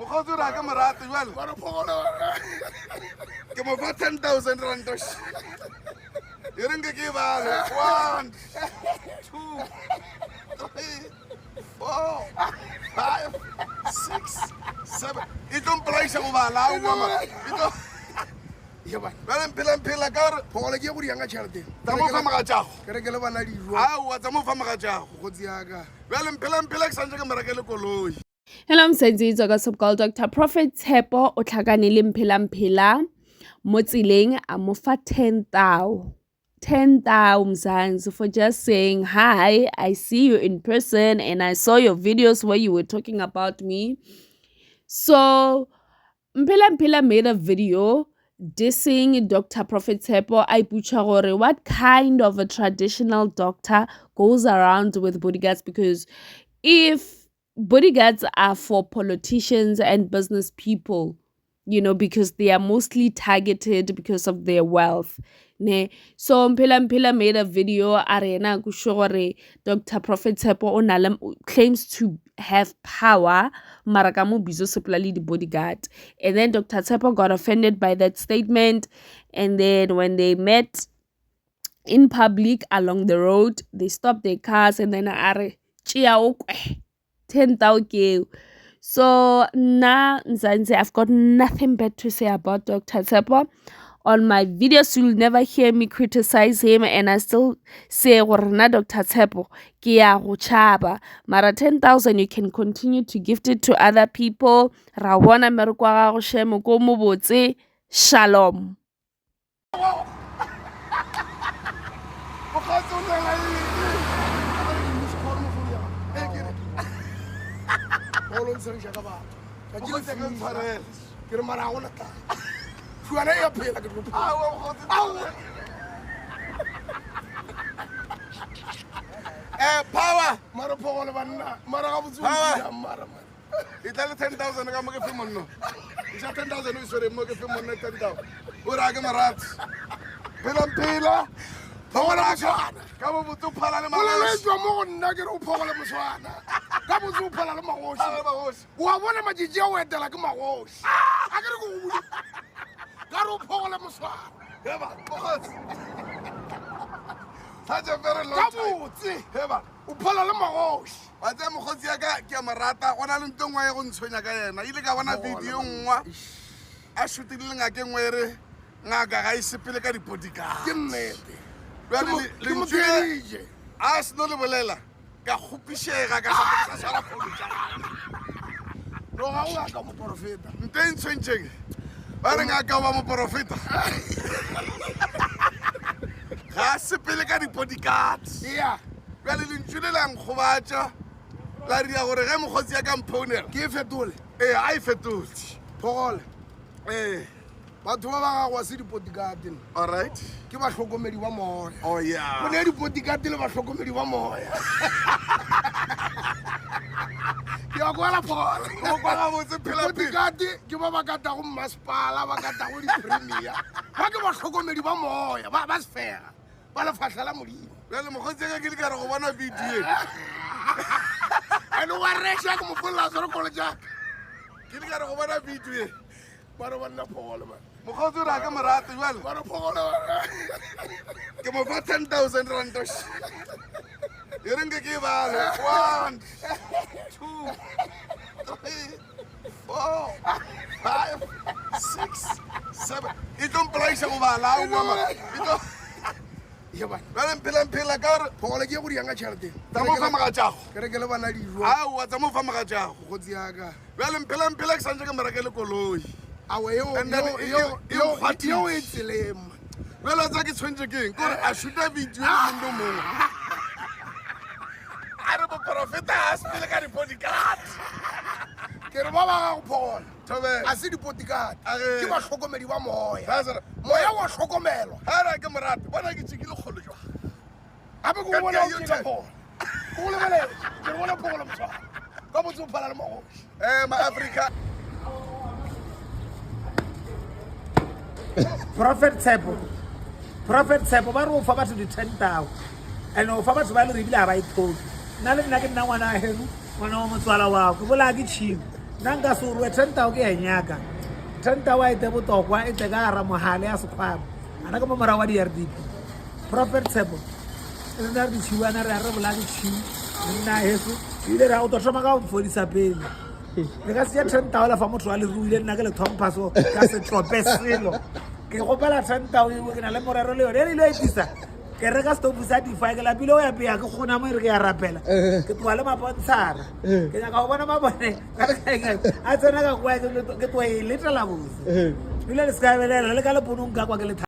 Mokgotsi ra ka morate jwale. Ke mo fa 10,000 rand. E reng ke bale 1 2 3 4 5 6 7. E tlo mpolaisa go bala o mama. Ya ba. Ba Mphela ka re Phogole ke go dianga tšhelete. tsa mo fa magajago. Ke re ke le bana dijo. Aowa tsa mo fa magajago. Go tsiaka. Ba Mphela ke santse ke merekele koloi. Hello, msenzi ka subcall Dr. Prophet Tshepo o tlhakane le Mphela Mphela mo tsileng a mo fa 10,000 mzansi for just saying hi. I see you in person and I saw your videos where you were talking about me. So Mphela Mphela made a video dissing Dr. Prophet Tshepo. I butcher gore what kind of a traditional doctor goes around with bodyguards, because if bodyguards are for politicians and business people, you know, because they are mostly targeted because of their wealth. Ne? So Mphela made a video arena kushore Dr. Prophet Tshepo claims to have power marakamu bizo supply the bodyguard. And then Dr. Tshepo got offended by that statement, and then when they met in public along the road, they stopped their cars and then are 10,000. So now I've got nothing bad to say about Dr. Tshepo. On my videos, you'll never hear me criticize him, and I still say Dr. Tshepo kia chaba. Mara 10,000, you can continue to gift it to other people. Rawona merukwa shemu ko mobotse. Shalom. Power. Mara phogole banna. Mara ga botse. Mara. Itala 10,000 ka mo ke fe monno. Isa 10,000 o sore mo ke fe monno 10,000. O ra ke marat. Mphela. Phogole moswana. Ka bo botse phala le Mola le magoshi. tswa mo go nna ke re o phogole moswana. Ka botse o phala le magoshi. Wa bona majiji o etela ke magoshi. A ke re go bula. Ka re o phogole moswana. Heba, mokgotsi. Such a very long Ka time. botse. Heba. O phala le magoshi. Wa tsa mokgotsi ya ka ke a marata gona le ntongwa ya go ntshwenya ka yena. Ile ka bona video nngwa a shootile ngakeng wa ere ngaka ga isepele ka dibodyguard. Ke nnete. Le mo ntšwe dirije. a se no le bolela ka kgopišega ka sa swara phone tša Lo ga o ka mo profeta. nte ntshwentšeng ba re ngaka ba moporofeta ga a sepele ka dibodyguards. Ya. Bjale lentšu le la nkgobatša la ria gore ge mokgotsi ya ka mphounela Ke fetole. ee a e fetotse. Phogole. Ee, Batho ba ba ga go se bodyguard. alright. Ke ba hlokomedi ba moya. Oh Go yeah. ne bodyguard le ba hlokomedi ba moya. Ke a kwala phogole. O kwa gabotse Mphela Mphela. Bodyguard ke ba ba kata go masepala, ba kata go di-premier. Ba ke ba hlokomedi ba moya, ba sefega. Ba le fahla la modimo. Bjale mokgotsi ya ka ke di ka re go bona video e. Ane wa resha ke mo folla a tshware kolo jaaka. Ke di ka re go bona video e. Ba re banna phogole man. Mokgotsi o ra ka morate jwale Ba re phogole. ke mo fa 10,000 rand. E reng ke bale 1 2 3 4 5 6 7. E tlo mpolaisa go bala o mama. Ya ba. Bjale Mphela ka re Phogole ke go dianga tšhelete. tsa mo fa magajago. Ke re ke le bana dijo. Aowa tsa mo fa magajago. Go tsiaka. Bjale Mphela ke santse ke merekele koloi. Awe yo And then yo e tseleng. Bjale tsa ke tshwentse keng kore a shoota video le mondo mongwe. A re moporofeta a sepele ka dibodyguard. Ke re ba ba ga go phogole. Thobela. A se di-bodyguard. Age. Ke ba hlokomedi ba moya. Bazara. Moya wa hlokomelwa. Ha ra ke morate bona ke tsikile kgolo jwa. Gape ko Ka bona tea o yo tšea teng. phogole. Ko go lebelele. Ke re bona phogole motshwana. Ka botse o phala le magoši. Ma-Africa. Prophet Tshepo ba re o fa batho di 10,000 and o fa batho ba le rebile a ba ithole nna le nna ke nna ngwana a heno ngwana wa motswala wa go bola ke tšhiwe nanga surwe 10,000 ke nyaka 10,000 ite botokwa ite ka ara mohale ya sekhwama ana ka momara wa di-RDP prophet Tshepo nna re tshiwana re a re bola ke tshi nna heso ile ra o to thoma ka mfodisa pele le ka se 10,000 fa motho a le ruile nna ke le thompaso ka se trope selo ke gopela 10,000 ke na le morero le yone ile itisa ke reka stopu sa di-fi ke lapile o ya peya ke kgona mo e re ke ya rapela ke tloa le mapontshara ke nyaka go bona mabone a tsena ka kwa ke tloa e letela bose ile le se ka belela le ka leponong ka kwa ke le